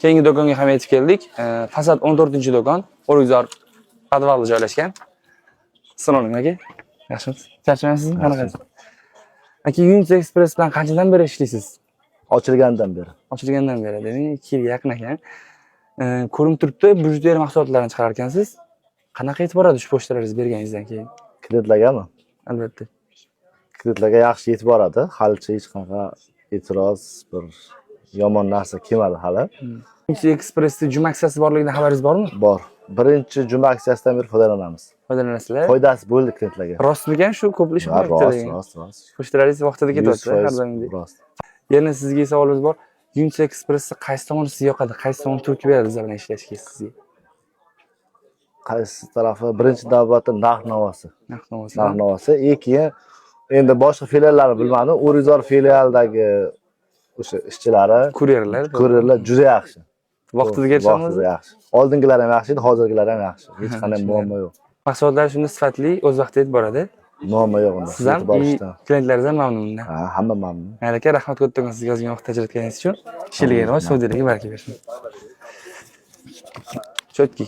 Keyingi do'konga ham yetib keldik. Fasad 14-do'kon, O'rgizor podvalda joylashgan. Assalomu alaykum aka. Yaxshimisiz? Charchamaysizmi? Qanaqasiz? Aka, Yunus Express bilan qanchadan beri ishlaysiz? Ochilgandan beri. Ochilgandan beri, demak 2 yilga yaqin ekan. Ko'rinib turibdi, byudjet mahsulotlarini chiqarar ekansiz. Qanaqa yetib boradi shu pochtalaringiz berganingizdan keyin? Kreditlargami? Albatta. Kreditlarga yaxshi yetib boradi. Halicha hech qanaqa e'tiroz, bir yomon narsa kelmadi hali. Yunus Expressda juma aksiyasi borligidan xabaringiz bormi? Bor. Birinchi juma aksiyasidan beri foydalanamiz. Foydalanasizlar. Foydasi bo'ldi kreditlarga. Rostmikan shu ko'plish Rost. Pochtalaringiz vaqtida ketyapti har doimgidek. Rost. Yana sizga savolimiz bor. Yunus Expressda qaysi tomoni sizga yoqadi? Qaysi tomon turtki beradi bizlar bilan ishlashga sizga? Qaysi tarafi? Birinchi navbatda narx-navosi. Narx-navosi. Narx-navosi. Keyin endi boshqa filiallarni bilmadim. O'rgizor filialidagi o'sha ishchilari, kuryerlar juda yaxshi. Vaqtida kelishamiz. Vaqtida yaxshi. Oldingilar ham yaxshi edi, hozirgilar ham yaxshi. Hech qanday muammo yo'q. Mahsulotlar shunda sifatli, o'z vaqtida yetib boradi. Muammo yo'q unda. Siz ham klientlaringiz ham mamnun undan. Ha, hamma mamnun. Mayli aka, rahmat kattakon sizga yozgan vaqt ajratganingiz uchun. Ishingizga rivoj, savdolarga baraka bersin. Chotki.